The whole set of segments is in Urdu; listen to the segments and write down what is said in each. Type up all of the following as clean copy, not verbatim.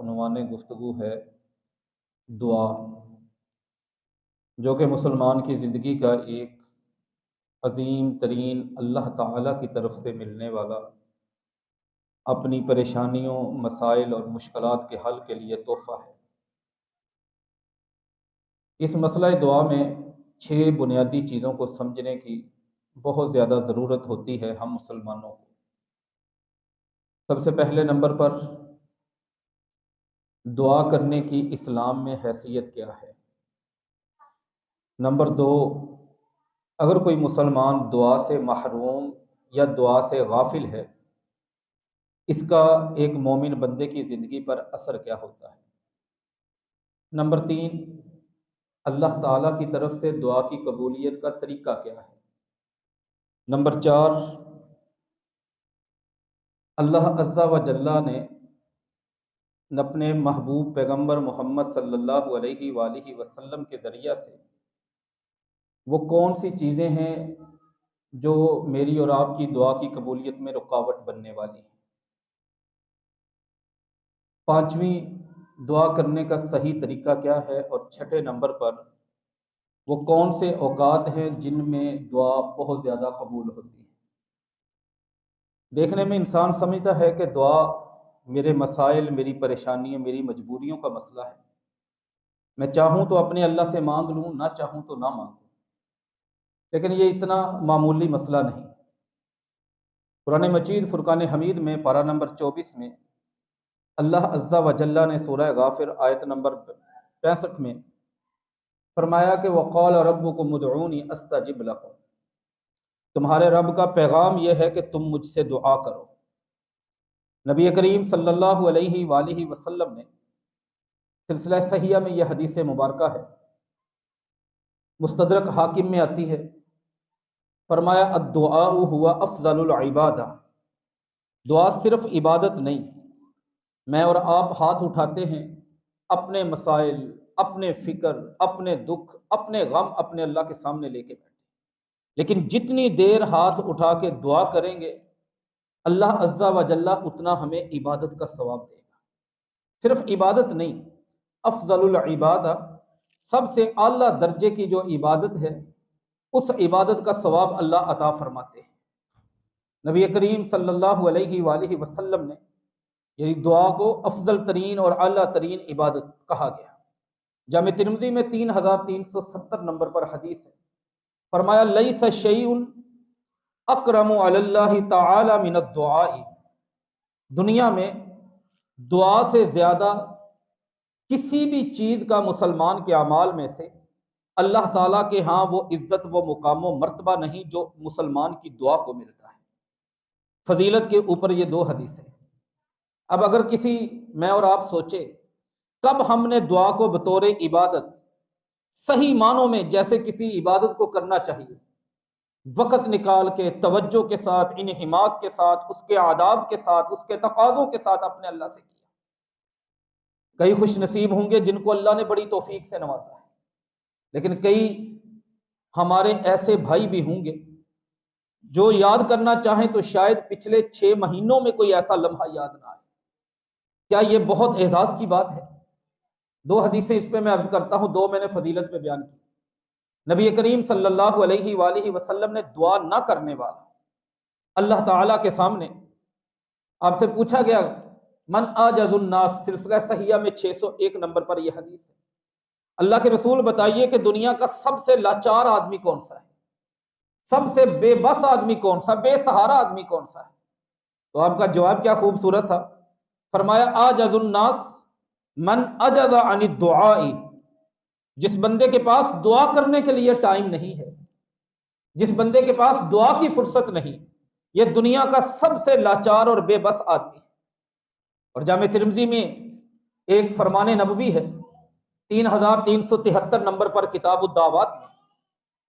عنوان گفتگو ہے دعا، جو کہ مسلمان کی زندگی کا ایک عظیم ترین اللہ تعالیٰ کی طرف سے ملنے والا اپنی پریشانیوں، مسائل اور مشکلات کے حل کے لیے تحفہ ہے۔ اس مسئلہ دعا میں 6 بنیادی چیزوں کو سمجھنے کی بہت زیادہ ضرورت ہوتی ہے ہم مسلمانوں کو۔ سب سے پہلے نمبر پر دعا کرنے کی اسلام میں حیثیت کیا ہے۔ نمبر 2، اگر کوئی مسلمان دعا سے محروم یا دعا سے غافل ہے، اس کا ایک مومن بندے کی زندگی پر اثر کیا ہوتا ہے۔ نمبر 3، اللہ تعالیٰ کی طرف سے دعا کی قبولیت کا طریقہ کیا ہے۔ نمبر 4، اللہ عز و جل نے اپنے محبوب پیغمبر محمد صلی اللہ علیہ وآلہ وسلم کے ذریعہ سے وہ کون سی چیزیں ہیں جو میری اور آپ کی دعا کی قبولیت میں رکاوٹ بننے والی ہیں۔ 5ویں، دعا کرنے کا صحیح طریقہ کیا ہے، اور 6 نمبر پر وہ کون سے اوقات ہیں جن میں دعا بہت زیادہ قبول ہوتی ہے۔ دیکھنے میں انسان سمجھتا ہے کہ دعا میرے مسائل، میری پریشانیوں، میری مجبوریوں کا مسئلہ ہے، میں چاہوں تو اپنے اللہ سے مانگ لوں، نہ چاہوں تو نہ مانگوں، لیکن یہ اتنا معمولی مسئلہ نہیں۔ قرآن مجید فرقان حمید میں پارہ نمبر 24 میں اللہ عز و جل نے سورہ غافر آیت نمبر 65 میں فرمایا کہ وقال ربکم ادعونی استجب لکم، تمہارے رب کا پیغام یہ ہے کہ تم مجھ سے دعا کرو۔ نبی کریم صلی اللہ علیہ وآلہ وسلم نے سلسلہ صحیحہ میں یہ حدیث مبارکہ ہے، مستدرک حاکم میں آتی ہے، فرمایا الدعاء هو افضل العبادہ، دعا صرف عبادت نہیں۔ میں اور آپ ہاتھ اٹھاتے ہیں اپنے مسائل، اپنے فکر، اپنے دکھ، اپنے غم اپنے اللہ کے سامنے لے کے بیٹھے، لیکن جتنی دیر ہاتھ اٹھا کے دعا کریں گے اللہ عز و جل اتنا ہمیں عبادت کا ثواب دے گا۔ صرف عبادت نہیں، افضل العبادہ، سب سے اعلیٰ درجے کی جو عبادت ہے اس عبادت کا ثواب اللہ عطا فرماتے ہیں۔ نبی کریم صلی اللہ علیہ وآلہ وسلم نے یعنی دعا کو افضل ترین اور اعلیٰ ترین عبادت کہا گیا۔ جامع ترمذی میں 3370 نمبر پر حدیث ہے، فرمایا لیس شیء اکرم علی اللہ تعالی من الدعاء، دنیا میں دعا سے زیادہ کسی بھی چیز کا مسلمان کے اعمال میں سے اللہ تعالیٰ کے ہاں وہ عزت، وہ مقام و مرتبہ نہیں جو مسلمان کی دعا کو ملتا ہے۔ فضیلت کے اوپر یہ 2 حدیثیں۔ اب اگر کسی میں اور آپ سوچے کب ہم نے دعا کو بطور عبادت صحیح معنوں میں جیسے کسی عبادت کو کرنا چاہیے، وقت نکال کے توجہ کے ساتھ، انہماک کے ساتھ، اس کے آداب کے ساتھ، اس کے تقاضوں کے ساتھ اپنے اللہ سے کیا، کئی خوش نصیب ہوں گے جن کو اللہ نے بڑی توفیق سے نوازا ہے، لیکن کئی ہمارے ایسے بھائی بھی ہوں گے جو یاد کرنا چاہیں تو شاید پچھلے 6 مہینوں میں کوئی ایسا لمحہ یاد نہ آئے۔ کیا یہ بہت اعزاز کی بات ہے؟ 2 حدیثیں اس پہ میں عرض کرتا ہوں، 2 میں نے فضیلت پہ بیان کی۔ نبی کریم صلی اللہ علیہ وآلہ وسلم نے دعا نہ کرنے والا اللہ تعالیٰ کے سامنے، آپ سے پوچھا گیا من اعجز الناس، سلسلہ صحیحہ میں 601 نمبر پر یہ حدیث ہے، اللہ کے رسول بتائیے کہ دنیا کا سب سے لاچار آدمی کون سا ہے، سب سے بے بس آدمی کون سا، بے سہارا آدمی کون سا ہے؟ تو آپ کا جواب کیا خوبصورت تھا، فرمایا اعجز الناس من عجز عن الدعاء، جس بندے کے پاس دعا کرنے کے لیے ٹائم نہیں ہے، جس بندے کے پاس دعا کی فرصت نہیں، یہ دنیا کا سب سے لاچار اور بے بس آدمی ہے۔ اور جامع ترمذی میں ایک فرمان نبوی ہے 3373 نمبر پر کتاب الدعوات میں،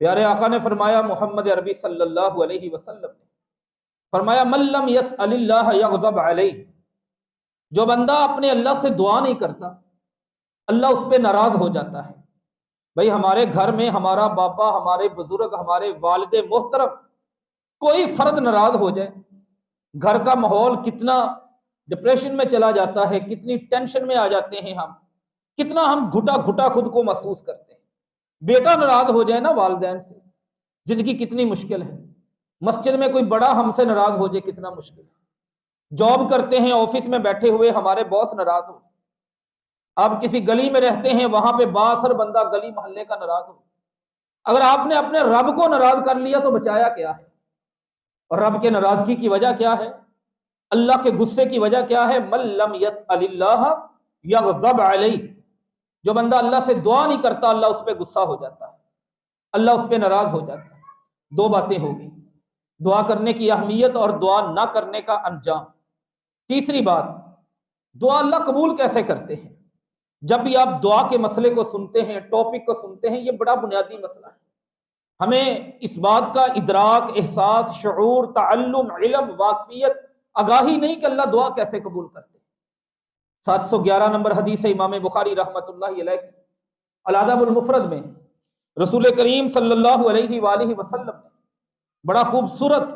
پیارے آقا نے فرمایا، محمد عربی صلی اللہ علیہ وسلم نے فرمایا من لم یسأل اللہ یغضب علیہ، جو بندہ اپنے اللہ سے دعا نہیں کرتا اللہ اس پہ ناراض ہو جاتا ہے۔ بھئی ہمارے گھر میں ہمارا باپا، ہمارے بزرگ، ہمارے والد محترم کوئی فرد ناراض ہو جائے، گھر کا ماحول کتنا ڈپریشن میں چلا جاتا ہے، کتنی ٹینشن میں آ جاتے ہیں ہم، کتنا ہم گھٹا گھٹا خود کو محسوس کرتے ہیں۔ بیٹا ناراض ہو جائے نا والدین سے، زندگی کتنی مشکل ہے۔ مسجد میں کوئی بڑا ہم سے ناراض ہو جائے کتنا مشکل ہے۔ جاب کرتے ہیں، آفس میں بیٹھے ہوئے ہمارے باس ناراض ہو، آپ کسی گلی میں رہتے ہیں، وہاں پہ بااثر بندہ گلی محلے کا ناراض ہو، اگر آپ نے اپنے رب کو ناراض کر لیا تو بچایا کیا ہے؟ اور رب کے ناراضگی کی وجہ کیا ہے؟ اللہ کے غصے کی وجہ کیا ہے؟ من لم یسأل اللہ یغضب علیہ، جو بندہ اللہ سے دعا نہیں کرتا اللہ اس پہ غصہ ہو جاتا ہے، اللہ اس پہ ناراض ہو جاتا ہے۔ دو باتیں ہوگی، دعا کرنے کی اہمیت اور دعا نہ کرنے کا انجام۔ تیسری بات، دعا اللہ قبول کیسے کرتے ہیں؟ جب بھی آپ دعا کے مسئلے کو سنتے ہیں، ٹاپک کو سنتے ہیں، یہ بڑا بنیادی مسئلہ ہے۔ ہمیں اس بات کا ادراک، احساس، شعور، تعلم، علم، واقفیت، آگاہی نہیں کہ اللہ دعا کیسے قبول کرتے ہیں۔ 711 نمبر حدیث ہے امام بخاری رحمۃ اللہ علیہ کی، الادب المفرد میں رسول کریم صلی اللہ علیہ وآلہ وسلم نے بڑا خوبصورت،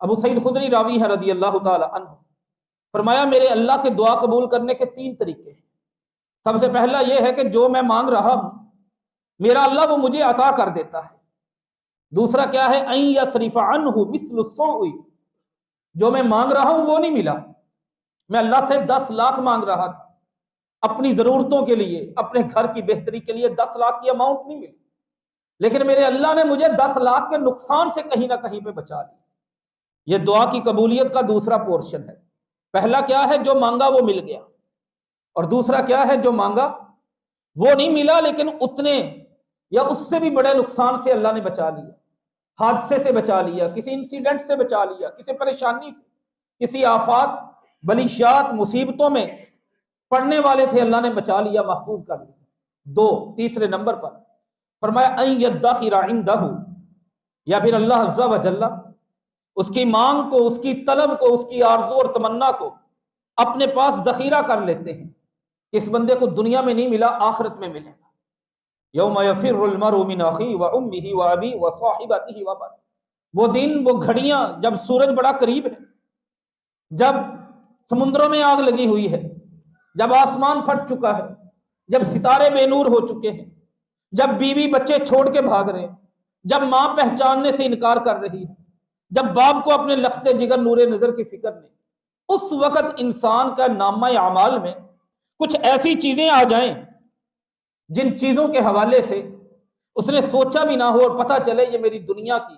ابو سعید خدری راوی ہے رضی اللہ تعالی عنہ، فرمایا میرے اللہ کے دعا قبول کرنے کے 3 طریقے ہیں۔ سب سے پہلا یہ ہے کہ جو میں مانگ رہا ہوں میرا اللہ وہ مجھے عطا کر دیتا ہے۔ دوسرا کیا ہے؟ ان یصرف عنہ مثل السوء، جو میں مانگ رہا ہوں وہ نہیں ملا۔ میں اللہ سے 10 لاکھ مانگ رہا تھا اپنی ضرورتوں کے لیے، اپنے گھر کی بہتری کے لیے، 10 لاکھ کی اماؤنٹ نہیں ملی، لیکن میرے اللہ نے مجھے 10 لاکھ کے نقصان سے کہیں نہ کہیں پہ بچا لیا۔ یہ دعا کی قبولیت کا دوسرا پورشن ہے۔ پہلا کیا ہے؟ جو مانگا وہ مل گیا، اور دوسرا کیا ہے؟ جو مانگا وہ نہیں ملا لیکن اتنے یا اس سے بھی بڑے نقصان سے اللہ نے بچا لیا، حادثے سے بچا لیا، کسی انسیڈنٹ سے بچا لیا، کسی پریشانی سے، کسی آفات، بلیشات، مصیبتوں میں پڑنے والے تھے، اللہ نے بچا لیا، محفوظ کر لیا۔ تیسرے نمبر پر فرمایا ان یدخر عنده، یا پھر اللہ عز و جل اس کی مانگ کو، اس کی طلب کو، اس کی آرزو اور تمنا کو اپنے پاس ذخیرہ کر لیتے ہیں۔ اس بندے کو دنیا میں نہیں ملا، آخرت میں ملے گا۔ یوم یفر المرء من اخیہ وامہ وابیہ وصاحبتہ وبنیہ، وہ دن، وہ گھڑیاں جب سورج بڑا قریب ہے، جب سمندروں میں آگ لگی ہوئی ہے، جب آسمان پھٹ چکا ہے، جب ستارے بے نور ہو چکے ہیں، جب بیوی بچے چھوڑ کے بھاگ رہے ہیں، جب ماں پہچاننے سے انکار کر رہی ہے، جب باپ کو اپنے لخت جگر نور نظر کی فکر نہیں، اس وقت انسان کا نامہ اعمال میں کچھ ایسی چیزیں آ جائیں جن چیزوں کے حوالے سے اس نے سوچا بھی نہ ہو، اور پتہ چلے یہ میری دنیا کی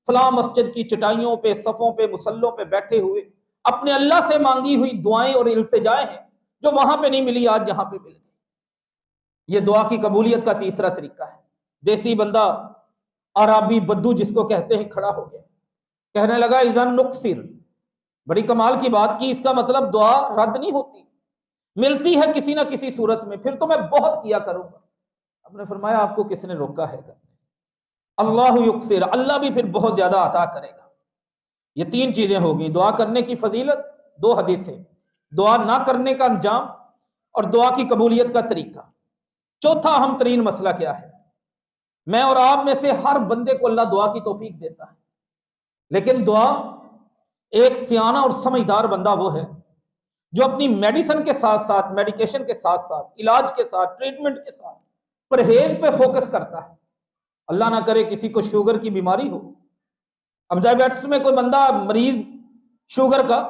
فلاں مسجد کی چٹائیوں پہ، صفوں پہ، مصلوں پہ بیٹھے ہوئے اپنے اللہ سے مانگی ہوئی دعائیں اور التجائیں ہیں جو وہاں پہ نہیں ملی، آج یہاں پہ مل گئی۔ یہ دعا کی قبولیت کا تیسرا طریقہ ہے۔ دیسی بندہ، عربی بدو جس کو کہتے ہیں، کھڑا ہو گیا، کہنے لگا اذن نقصر، بڑی کمال کی بات کی، اس کا مطلب دعا رد نہیں ہوتی، ملتی ہے کسی نہ کسی صورت میں، پھر تو میں بہت کیا کروں گا۔ آپ نے فرمایا آپ کو کس نے روکا ہے؟ اللہ یکثر، اللہ بھی پھر بہت زیادہ عطا کرے گا۔ یہ 3 چیزیں ہوگی، دعا کرنے کی فضیلت، 2 حدیثیں، دعا نہ کرنے کا انجام، اور دعا کی قبولیت کا طریقہ۔ چوتھا اہم ترین مسئلہ کیا ہے؟ میں اور آپ میں سے ہر بندے کو اللہ دعا کی توفیق دیتا ہے، لیکن دعا، ایک سیانہ اور سمجھدار بندہ وہ ہے جو اپنی میڈیسن کے ساتھ ساتھ، میڈیکیشن کے ساتھ ساتھ، علاج کے ساتھ، ٹریٹمنٹ کے ساتھ پرہیز پہ فوکس کرتا ہے۔ اللہ نہ کرے کسی کو شوگر کی بیماری ہو، اب ڈائبیٹس میں کوئی بندہ مریض شوگر کا،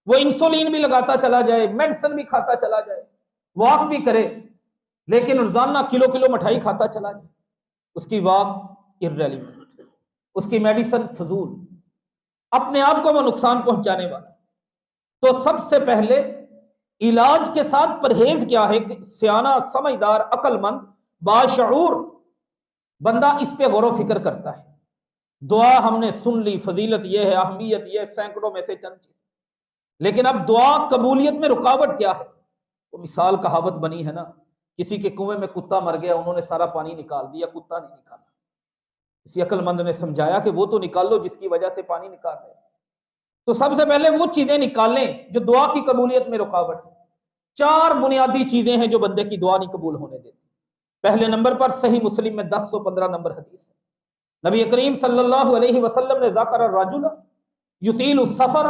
وہ انسولین بھی لگاتا چلا جائے، میڈیسن بھی کھاتا چلا جائے، واک بھی کرے، لیکن روزانہ کلو کلو مٹھائی کھاتا چلا جائے، اس کی واک irrelevant، اس کی میڈیسن فضول، اپنے آپ کو وہ نقصان پہنچانے والا۔ تو سب سے پہلے علاج کے ساتھ پرہیز کیا ہے کہ سیانہ، سمجھدار، عقل مند، باشعور بندہ اس پہ غور و فکر کرتا ہے۔ دعا ہم نے سن لی، فضیلت یہ ہے، اہمیت یہ، سینکڑوں میں سے چند چیز، لیکن اب دعا قبولیت میں رکاوٹ کیا ہے؟ وہ مثال کہاوت بنی ہے نا، کسی کے کنویں میں کتا مر گیا، انہوں نے سارا پانی نکال دیا، کتا نہیں نکالا۔ کسی عقل مند نے سمجھایا کہ وہ تو نکال لو جس کی وجہ سے پانی نکال رہے ہیں۔ تو سب سے پہلے وہ چیزیں نکالیں جو دعا کی قبولیت میں رکاوٹ ہے۔ 4 بنیادی چیزیں ہیں جو بندے کی دعا نہیں قبول ہونے دیتی۔ پہلے نمبر پر صحیح مسلم میں 1015 نمبر حدیث ہے، نبی کریم صلی اللہ علیہ وسلم نے ذکر الرجل یطیل السفر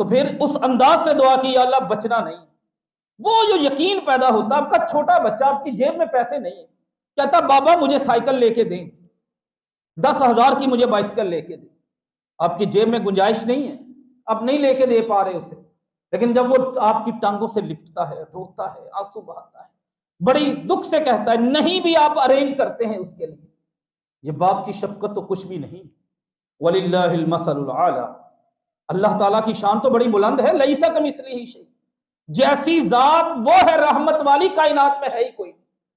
تو پھر اس انداز سے دعا کی یا اللہ بچنا نہیں. وہ جو یقین پیدا ہوتا، آپ کا چھوٹا بچہ آپ کی جیب میں پیسے نہیں ہے، کہتا بابا مجھے سائیکل لے کے دیں، 10,000 کی مجھے بائسیکل لے کے دیں. آپ کی جیب میں گنجائش نہیں ہے، آپ نہیں لے کے دے پا رہے اسے، لیکن جب وہ آپ کی ٹانگوں سے لپٹتا ہے، روتا ہے، آنسو بہاتا ہے، بڑی دکھ سے کہتا ہے نہیں بھی آپ ارینج کرتے ہیں اس کے لیے، یہ باپ کی شفقت تو کچھ بھی نہیں. وَلِلَّهِ الْمَثَلُ الْأَعْلَى، اللہ تعالیٰ کی شان تو بڑی بلند ہے. لَيْسَ كَمِثْلِهِ شَيْءٌ، جیسی ذات وہ ہے رحمت والی، کائنات میں ہے ہی کوئی.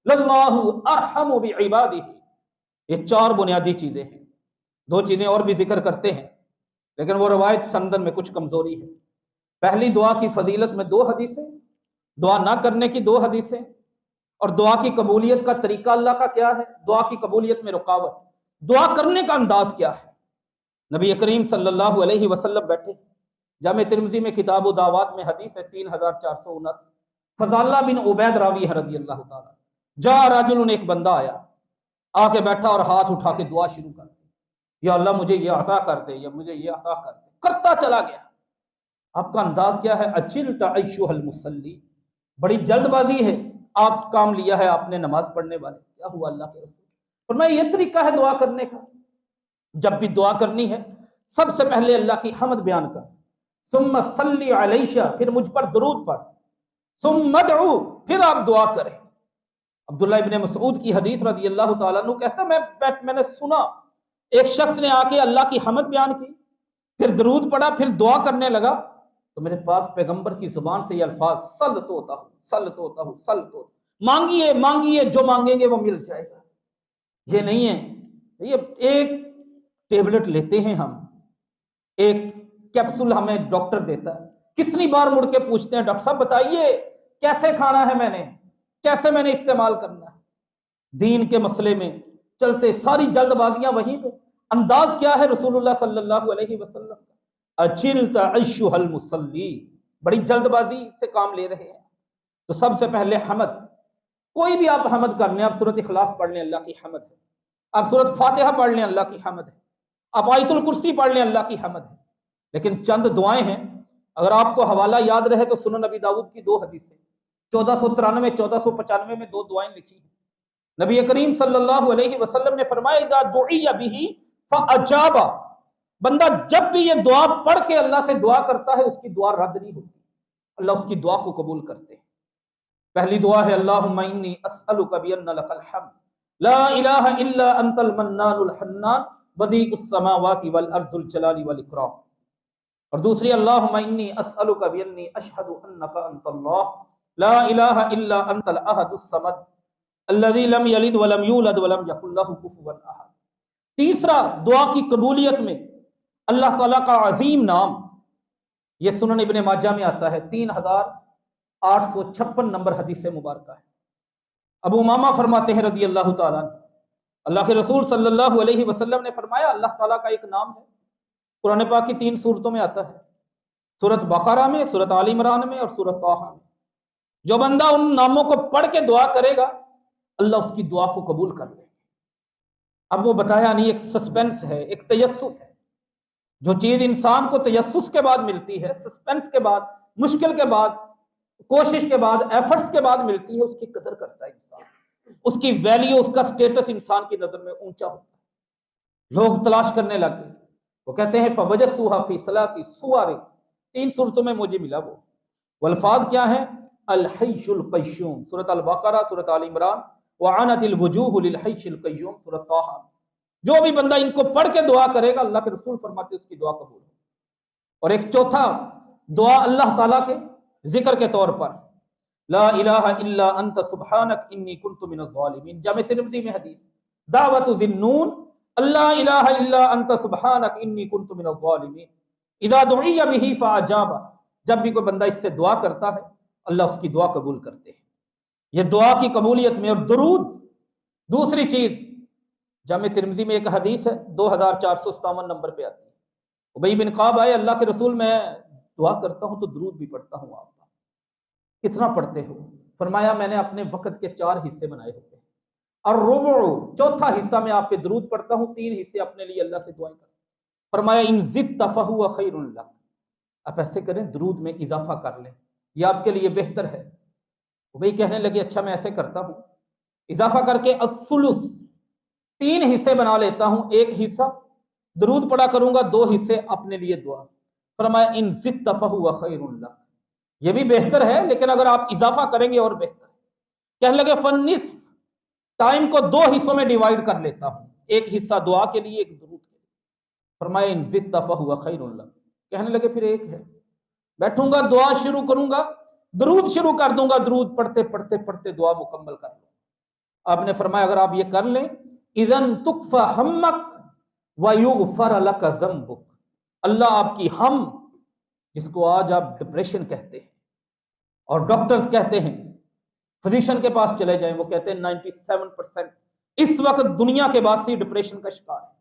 لَاللَّهُ أَرْحَمُ بِعِبَادِهِ، یہ 4 بنیادی چیزیں ہیں. 2 چیزیں اور بھی ذکر کرتے ہیں لیکن وہ روایت سندن میں کچھ کمزوری ہے. پہلی دعا کی فضیلت میں 2 حدیثیں، دعا نہ کرنے کی 2 حدیثیں، اور دعا کی قبولیت کا طریقہ اللہ کا کیا ہے، دعا کی قبولیت میں رکاوٹ، دعا کرنے کا انداز کیا ہے. نبی کریم صلی اللہ علیہ وسلم بیٹھے، جامع ترمذی میں کتاب و دعوات میں حدیث ہے 3479، فضالہ بن عبید راوی ہے رضی اللہ تعالیٰ. جا رجل، ایک بندہ آیا، آ کے بیٹھا اور ہاتھ اٹھا کے دعا شروع کر دی، یا اللہ مجھے یہ عطا کر دے، یا مجھے یہ عطا کر دے، کرتا چلا گیا. آپ کا انداز کیا ہے، اچلت ایشھا المصلی، بڑی جلد بازی ہے، آپ کام لیا ہے آپ نے نماز پڑھنے والے. کیا ہوا اللہ کے رسول؟ فرمایا یہ طریقہ ہے دعا کرنے کا، جب بھی دعا کرنی ہے سب سے پہلے اللہ کی حمد بیان کر، ثم صلی علیہ، پھر مجھ پر درود پڑھ، ثم ادعو، پھر آپ دعا کریں. عبداللہ ابن مسعود کی حدیث رضی اللہ تعالیٰ عنہ کہتا میں نے سنا ایک شخص نے آ کے اللہ کی حمد بیان کی، پھر درود پڑھا، پھر دعا کرنے لگا، تو میرے پاک پیغمبر کی زبان سے یہ الفاظ سلط ہوتا ہوں، سلط ہوتا ہوں، سلط ہوتا، مانگیے مانگیے، جو مانگیں گے وہ مل جائے گا. یہ نہیں ہے یہ ایک ٹیبلٹ لیتے ہیں ہم، ایک کیپسول ہمیں ڈاکٹر دیتا ہے، کتنی بار مڑ کے پوچھتے ہیں ڈاکٹر صاحب بتائیے کیسے کھانا ہے، کیسے میں نے استعمال کرنا ہے. دین کے مسئلے میں چلتے ساری جلد بازیاں وہیں پہ. انداز کیا ہے رسول اللہ صلی اللہ علیہ وسلم کا، اچلت ایشھا المصلی، بڑی جلد بازی سے کام لے رہے ہیں. تو سب سے پہلے حمد، کوئی بھی آپ حمد کر لیں، آپ سورۃ اخلاص پڑھ لیں اللہ کی حمد ہے، آپ سورۃ فاتحہ پڑھ لیں اللہ کی حمد ہے، آپ آیت الکرسی پڑھ لیں اللہ کی حمد ہے. لیکن چند دعائیں ہیں، اگر آپ کو حوالہ یاد رہے تو سنن نبی داؤد کی 2 حدیثیں 1493 1495 میں 2 دعائیں لکھی ہیں. نبی کریم صلی اللہ علیہ وسلم نے فرمایا اذا دعی بہ فاجاب، بندہ جب بھی یہ دعا پڑھ کے اللہ سے دعا کرتا ہے اس کی دعا رد نہیں ہوتی، اللہ اس کی دعا کو قبول کرتے ہیں. پہلی دعا ہے اللہم انی اسألک بان لک الحمد لا الہ الا انت المنان الحنان بدیع السماوات والارض الجلال والاکرام. اور دوسری اللہم انی اسألک بانی اشہد انک انت اللہ لا الہ الا انت الاحد الصمد الذی لم یلد ولم یولد ولم یکن لہ کفوا احد. تیسرا دعا کی قبولیت میں اللہ تعالیٰ کا عظیم نام، یہ سنن ابن ماجہ میں آتا ہے 3856 نمبر حدیث مبارکہ ہے. ابو امامہ فرماتے ہیں رضی اللہ تعالیٰ عنہ، اللہ کے رسول صلی اللہ علیہ وسلم نے فرمایا اللہ تعالیٰ کا ایک نام ہے، قرآن پاک کی 3 سورتوں میں آتا ہے، سورۃ بقرہ میں، سورۃ آل عمران میں اور سورۃ طٰہٰ میں. جو بندہ ان ناموں کو پڑھ کے دعا کرے گا اللہ اس کی دعا کو قبول کر لے گا. اب وہ بتایا نہیں، ایک سسپینس ہے، ایک تجسس ہے. جو چیز انسان کو تجسس کے بعد ملتی ہے، سسپینس کے بعد، مشکل کے بعد، کوشش کے بعد، ایفرٹس کے بعد ملتی ہے، اس کی قدر کرتا ہے انسان، اس کی ویلیو، اس کا سٹیٹس انسان کی نظر میں اونچا ہوتا ہے. لوگ تلاش کرنے لگ گئے، وہ کہتے ہیں فوجدتها فی ثلاث سور، 3 صورتوں میں مجھے ملا وہ. والفاظ کیا ہیں؟ الحی القیوم سورۃ البقرہ، سورۃ آل عمران، وعنت الوجوہ للحی القیوم سورۃ طٰہٰ. جو بھی بندہ ان کو پڑھ کے دعا کرے گا اللہ کے رسول فرماتے اس کی دعا قبول ہو. اور ایک چوتھا دعا اللہ تعالیٰ کے ذکر کے طور پر، لا الہ الا انت سبحانک انی کنت من الظالمین، جامع ترمذی میں حدیث، دعوت ذی النون اللہ الہ الا انت سبحانک انی کنت من الظالمین اذا دعی بہ فاجاب. جب بھی کوئی بندہ اس سے دعا کرتا ہے اللہ اس کی دعا قبول کرتے ہیں. یہ دعا کی قبولیت میں. اور درود دوسری چیز، جامع ترمذی میں ایک حدیث ہے 2457 نمبر پہ آتی ہے. ابی بن کعب آئے، اللہ کے رسول میں دعا کرتا ہوں تو درود بھی پڑھتا ہوں، آپ کتنا پڑھتے ہو؟ فرمایا میں نے اپنے وقت کے 4 حصے بنائے ہوتے ہیں، اور ربع، چوتھا حصہ میں آپ پہ درود پڑھتا ہوں، 3 حصے اپنے لیے اللہ سے دعائیں کرتا ہوں. فرمایا ان زدت فہو خیر لک، آپ ایسے کریں درود میں اضافہ کر لیں، یہ آپ کے لیے بہتر ہے۔ وہی کہنے لگے اچھا میں ایسے کرتا ہوں، اضافہ کر کے الثلث 3 حصے بنا لیتا ہوں، ایک حصہ درود پڑھا کروں گا، 2 حصے اپنے لیے دعا۔ فرمایا ان زدت فہو خیر لک، یہ بھی بہتر ہے لیکن اگر آپ اضافہ کریں گے اور بہتر ہے۔ کہنے لگے فنصف، ٹائم کو 2 حصوں میں ڈیوائیڈ کر لیتا ہوں، ایک حصہ دعا کے لیے، ایک درود کے لیے۔ فرمایا ان زدت فہو خیر لک، کہنے لگے پھر ایک ہے، بیٹھوں گا دعا شروع کروں گا، درود شروع کر دوں گا، درود پڑھتے پڑھتے پڑھتے دعا مکمل کر لوں۔ آپ نے فرمایا اگر آپ یہ کر لیں اذن تکفى ہمک ویغفر لک ذنبک، اللہ آپ کی ہم، جس کو آج آپ ڈپریشن کہتے ہیں اور ڈاکٹرز کہتے ہیں، فزیشین کے پاس چلے جائیں وہ کہتے ہیں 97% اس وقت دنیا کے باسی ڈپریشن کا شکار ہے۔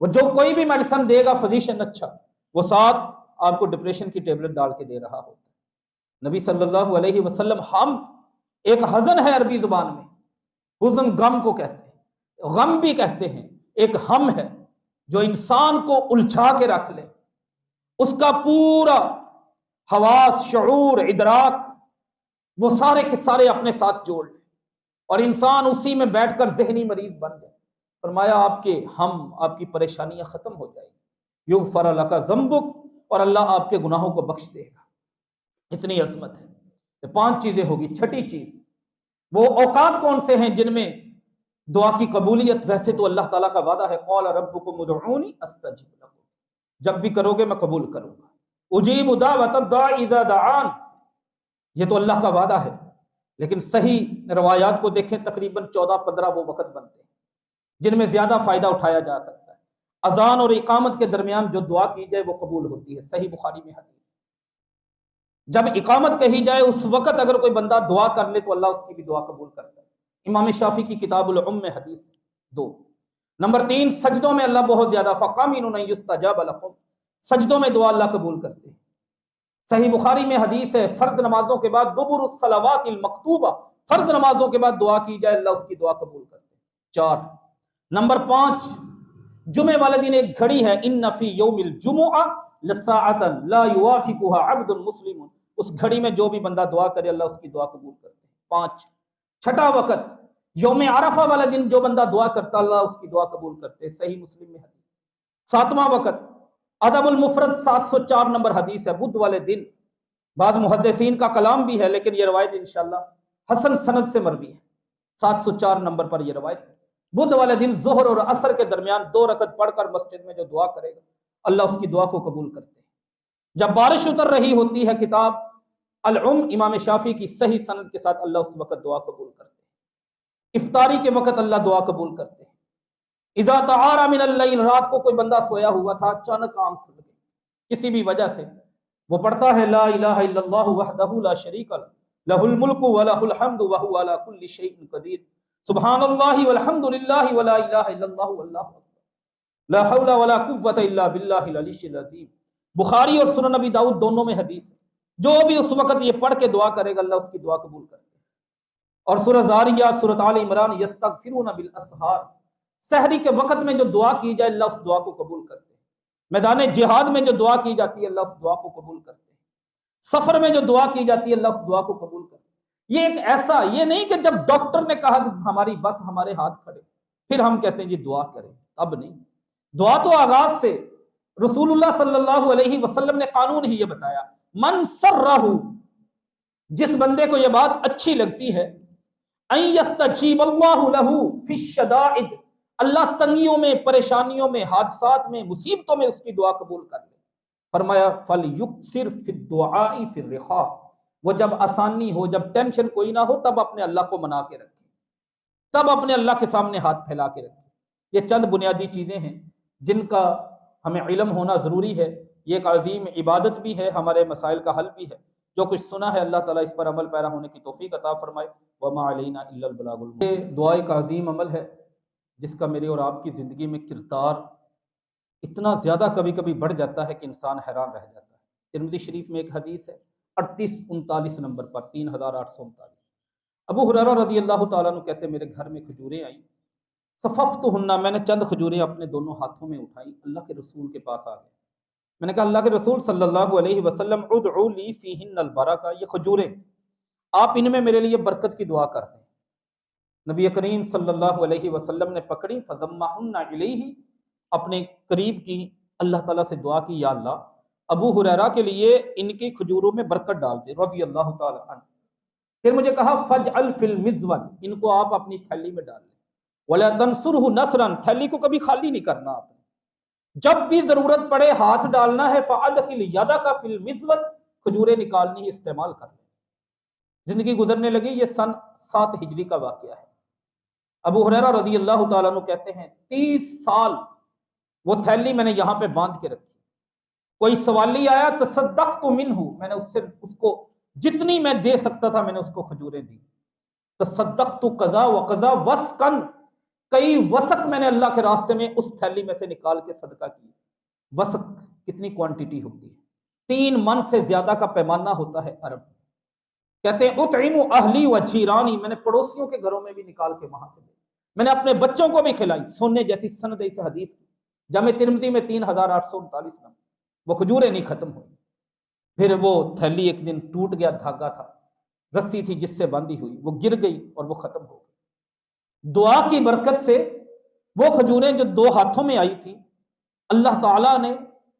وہ جو کوئی بھی میڈیسن دے گا فزیشین اچھا، وہ ساتھ آپ کو ڈپریشن کی ٹیبلٹ ڈال کے دے رہا ہوتا ہے۔ نبی صلی اللہ علیہ وسلم ہم ایک حزن ہے عربی زبان میں، حزن غم کو کہتے ہیں، غم بھی کہتے ہیں، ایک ہم ہے جو انسان کو الجھا کے رکھ لے، اس کا پورا حواس، شعور، ادراک وہ سارے کے سارے اپنے ساتھ جوڑ لے اور انسان اسی میں بیٹھ کر ذہنی مریض بن جائے۔ فرمایا آپ کے ہم، آپ کی پریشانیاں ختم ہو جائیں گی، یغفر لک ذنبک، اور اللہ آپ کے گناہوں کو بخش دے گا۔ اتنی عظمت ہے۔ یہ 5 چیزیں ہوگی۔ چھٹی چیز، وہ اوقات کون سے ہیں جن میں دعا کی قبولیت؟ ویسے تو اللہ تعالیٰ کا وعدہ ہے قال ربکم ادعونی استجب لکم، جب بھی کرو گے میں قبول کروں گا، اجیب دعوت الداعی اذا دعان، یہ تو اللہ کا وعدہ ہے۔ لیکن صحیح روایات کو دیکھیں تقریباً 14-15 وہ وقت بنتے ہیں جن میں زیادہ فائدہ اٹھایا جا سکتا ہے۔ اذان اور اقامت کے درمیان جو دعا کی جائے وہ قبول ہوتی ہے، صحیح بخاری میں حدیث۔ جب اقامت کہی جائے اس وقت اگر کوئی بندہ دعا کر لے تو اللہ اس کی بھی دعا قبول کرتا ہے، امام شافعی کی کتاب العم میں حدیث ہے۔ 2 نمبر 3 سجدوں میں اللہ بہت زیادہ فقامن ان یستجاب لکم، سجدوں میں دعا اللہ قبول کرتے ہیں۔ صحیح بخاری میں حدیث ہے فرض نمازوں کے بعد دبر الصلوات المکتوبہ، فرض نمازوں کے بعد دعا کی جائے اللہ اس کی دعا قبول کرتے ہیں۔ 4 نمبر 5 جمعے والے دن ایک گھڑی ہے، ان فی یوم الجمعہ لساعۃ لا یوافقها عبد مسلم، اس گھڑی میں جو بھی بندہ دعا کرے اللہ اس کی دعا قبول کرتے ہیں۔ 5 چھٹا وقت یوم عرفہ والا دن جو بندہ دعا کرتا اللہ اس کی دعا قبول کرتے ہیں، صحیح مسلم میں حدیث۔ 7واں وقت ادب المفرد 704 نمبر حدیث ہے، بدھ والے دن، بعض محدثین کا کلام بھی ہے لیکن یہ روایت انشاءاللہ حسن سند سے مروی ہے، 704 نمبر پر یہ روایت ہے۔ بدھ والے دن ظہر اور عصر کے درمیان 2 رکعت پڑھ کر مسجد میں جو دعا کرے گا اللہ اس کی دعا کو قبول کرتے ہیں۔ جب بارش اتر رہی ہوتی ہے، کتاب العم امام شافعی کی صحیح سند کے ساتھ اللہ اس وقت دعا قبول کرتے ہیں۔ افطاری کے وقت اللہ دعا قبول کرتے ہیں۔ اذا تعاری من اللیل، رات کو کوئی بندہ سویا ہوا تھا، اچانک آنکھ کھل گئی کسی بھی وجہ سے، وہ پڑھتا ہے لا الہ الا اللہ وحدہ لا شریک لہ لہ الملک ولہ الحمد وہو علی کل شیء قدیر، سبحان اللہ والحمد للہ ولا الہ الا اللہ واللہ اکبر، لا حول ولا قوۃ الا باللہ العلی العظیم۔ بخاری اور سنن نبی داؤد دونوں میں حدیث ہے، جو بھی اس وقت یہ پڑھ کے دعا کرے گا اللہ اس کی دعا قبول کرتے ہیں۔ اور سورہ زاریات، سورۃ آل عمران، یستغفرون بالاسحار، سحری کے وقت میں جو دعا کی جائے اللہ اس دعا کو قبول کرتے ہیں۔ میدان جہاد میں جو دعا کی جاتی ہے اللہ اس دعا کو قبول کرتے ہیں۔ سفر میں جو دعا کی جاتی ہے اللہ اس دعا کو قبول کرتے ہیں۔ یہ ایک ایسا، یہ نہیں کہ جب ڈاکٹر نے کہا ہماری بس ہمارے ہاتھ کھڑے پھر ہم کہتے ہیں جی دعا کریں، اب نہیں، دعا تو آغاز سے رسول اللہ صلی اللہ علیہ وسلم نے قانون ہی یہ بتایا، من سرہ، جس بندے کو یہ بات اچھی لگتی ہے، ان یستجیب اللہ لہ فی الشدائد، اللہ تنگیوں میں، پریشانیوں میں، حادثات میں، مصیبتوں میں اس کی دعا قبول کر لے۔ فرمایا فلیکثر فی الدعاء فی الرخاء، وہ جب آسانی ہو، جب ٹینشن کوئی نہ ہو، تب اپنے اللہ کو منا کے رکھے، تب اپنے اللہ کے سامنے ہاتھ پھیلا کے رکھے۔ یہ چند بنیادی چیزیں ہیں جن کا ہمیں علم ہونا ضروری ہے۔ یہ ایک عظیم عبادت بھی ہے، ہمارے مسائل کا حل بھی ہے۔ جو کچھ سنا ہے اللہ تعالیٰ اس پر عمل پیرا ہونے کی توفیق عطا فرمائے۔ وما علینا الا البلاغ المبین۔ یہ دعا ایک عظیم عمل ہے جس کا میرے اور آپ کی زندگی میں کردار اتنا زیادہ کبھی کبھی بڑھ جاتا ہے کہ انسان حیران رہ جاتا ہے۔ ترمذی شریف میں ایک حدیث ہے 3839 نمبر پر، 3839، ابو ہریرہ رضی اللہ تعالیٰ عنہ کہتے ہیں میرے گھر میں کھجوریں آئیں، صففتہن، میں نے چند کھجوریں اپنے دونوں ہاتھوں میں اٹھائیں، اللہ کے رسول کے پاس آ گئے، میں نے کہا اللہ کے رسول صلی اللہ علیہ وسلم ادعو لی فیہن البرکہ، یہ کھجوریں آپ ان میں میرے لیے برکت کی دعا کر دیں۔ نبی کریم صلی اللہ علیہ وسلم نے پکڑی، فضمہن الیہ، اپنے قریب کی، اللہ تعالیٰ سے دعا کی، یا اللہ ابو ہریرہ کے لیے ان کی کھجوروں میں برکت ڈال دے رضی اللہ تعالی عنہ۔ پھر مجھے کہا فجعل فی المزود، ان کو آپ اپنی تھیلی میں ڈال لیں، ولا تنصرہ نصرا، تھیلی کو کبھی خالی نہیں کرنا آپ نے، جب بھی ضرورت پڑے ہاتھ ڈالنا ہے، فادخل یدک فی المزود، کھجوریں نکالنی استعمال کر لیں۔ زندگی گزرنے لگی، یہ سن 7 ہجری کا واقعہ ہے۔ ابو ہریرہ رضی اللہ تعالیٰ عنہ کہتے ہیں 30 سال وہ تھیلی میں نے یہاں پہ باندھ کے رکھی، کوئی سوالی آیا تصدقت منہ، میں نے اس کو جتنی میں دے سکتا تھا میں نے اس کو کھجوریں دی۔ تصدقت قضا و قضا وسقن، کئی وسق میں نے اللہ کے راستے میں اس تھیلی میں سے نکال کے صدقہ کی۔ وسق کتنی کوانٹٹی ہوتی ہے؟ 3 من سے زیادہ کا پیمانہ ہوتا ہے عرب۔ کہتے ہیں اطعم اہلی و جیرانی، میں نے پڑوسیوں کے گھروں میں بھی نکال کے وہاں سے دی، میں نے اپنے بچوں کو بھی کھلائی۔ سونے جیسی سند اس حدیث کی، جامع ترمذی میں 3839 نمبر، وہ کھجوریں نہیں ختم ہوئی۔ پھر وہ تھیلی ایک دن ٹوٹ گیا، دھاگا تھا، رسی تھی جس سے باندھی ہوئی، وہ گر گئی اور وہ ختم ہو گئی۔ دعا کی برکت سے وہ کھجوریں جو 2 ہاتھوں میں آئی تھی، اللہ تعالیٰ نے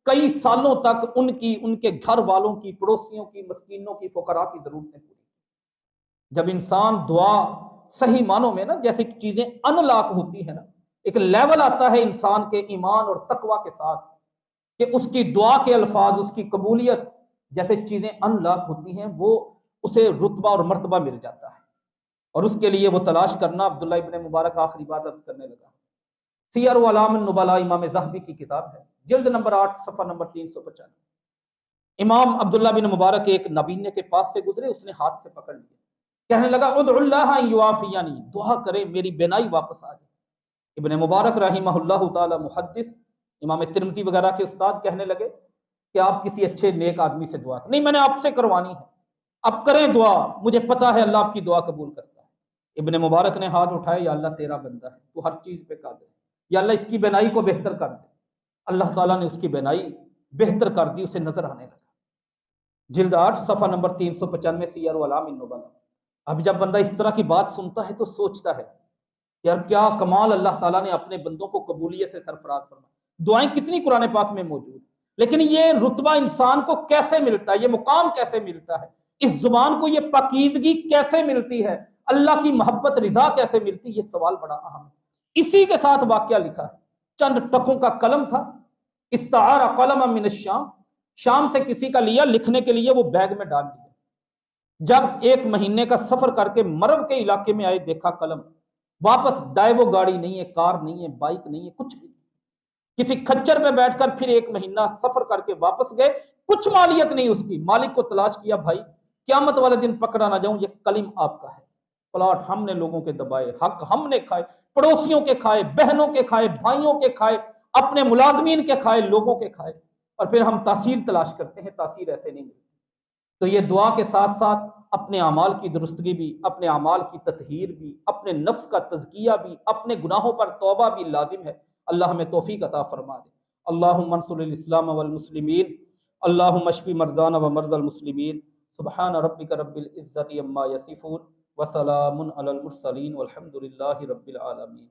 کئی سالوں تک ان کے گھر والوں کی، پڑوسیوں کی، مسکینوں کی، فقراء کی ضرورتیں پوری کی۔ جب انسان دعا صحیح معنوں میں نا، جیسے چیزیں ان لاک ہوتی ہے نا، ایک لیول آتا ہے انسان کے ایمان اور تقوی کے ساتھ کہ اس کی دعا کے الفاظ، اس کی قبولیت جیسے چیزیں ان لاک ہوتی ہیں، وہ اسے رتبہ اور مرتبہ مل جاتا ہے، اور اس کے لیے وہ تلاش کرنا۔ عبداللہ ابن مبارک آخری بات عرض کرنے لگا، سیر اعلام النبلاء امام ذہبی کی کتاب ہے، جلد نمبر 8 صفحہ نمبر 395۔ امام عبداللہ بن مبارک ایک نابینے کے پاس سے گزرے، اس نے ہاتھ سے پکڑ لیا، کہنے لگا ادعو اللہ ان یعافینی، دعا کرے میری بینائی واپس آ جائے۔ ابن مبارک رحمہ اللہ تعالی محدث، امام ترمذی وغیرہ کے استاد کہنے لگے کہ آپ کسی اچھے نیک آدمی سے دعا کریں۔ نہیں، میں نے آپ سے کروانی ہے، اب کریں دعا، مجھے پتا ہے اللہ آپ کی دعا قبول کرتا ہے۔ ابن مبارک نے ہاتھ اٹھائے، یا اللہ تیرا بندہ ہے، تو ہر چیز پہ قادر ہے، یا اللہ اس کی بینائی کو بہتر کر دے۔ اللہ تعالیٰ نے اس کی بینائی بہتر کر دی، اسے نظر آنے لگا۔ جلد 8 صفحہ نمبر 395 سیر اعلام النبلاء۔ اب جب بندہ اس طرح کی بات سنتا ہے تو سوچتا ہے یار کیا کمال اللہ تعالیٰ نے اپنے بندوں کو قبولیت سے سرفراز فرمایا۔ دعائیں کتنی قرآن پاک میں موجود، لیکن یہ رتبہ انسان کو کیسے ملتا ہے، یہ مقام کیسے ملتا ہے، اس زبان کو یہ پاکیزگی کیسے ملتی ہے، اللہ کی محبت رضا کیسے ملتی، یہ سوال بڑا اہم ہے۔ اسی کے ساتھ واقعہ لکھا ہے، چند ٹکوں کا قلم تھا، استعار قلم من الشام، شام سے کسی کا لیا لکھنے کے لیے، وہ بیگ میں ڈال دیا۔ جب 1 مہینے کا سفر کر کے مرو کے علاقے میں آئے، دیکھا قلم واپس ڈائیو گاڑی نہیں ہے، کار نہیں ہے، بائک نہیں ہے، کچھ نہیں۔ کسی کھچر پہ بیٹھ کر پھر 1 مہینہ سفر کر کے واپس گئے، کچھ مالیت نہیں اس کی۔ مالک کو تلاش کیا، بھائی قیامت والے دن پکڑا نہ جاؤں، یہ قلم آپ کا ہے، پلاٹ ہم نے لوگوں کے دبائے، حق ہم نے کھائے، پڑوسیوں کے کھائے، بہنوں کے کھائے، بھائیوں کے کھائے، اپنے ملازمین کے کھائے، لوگوں کے کھائے، اور پھر ہم تاثیر تلاش کرتے ہیں، تاثیر ایسے نہیں ملتی۔ تو یہ دعا کے ساتھ ساتھ اپنے اعمال کی درستگی بھی، اپنے اعمال کی تطہیر بھی، اپنے نفس کا تزکیہ بھی، اپنے گناہوں پر توبہ بھی لازم ہے۔ اللہ ہمیں توفیق عطا فرما دے۔ اللہم انصر الاسلام والمسلمین، اللہم اشفی مرضانا ومرضى المسلمین، سبحان ربک رب العزت عما یصفون، وسلام علی المرسلین، والحمد للہ رب العالمین۔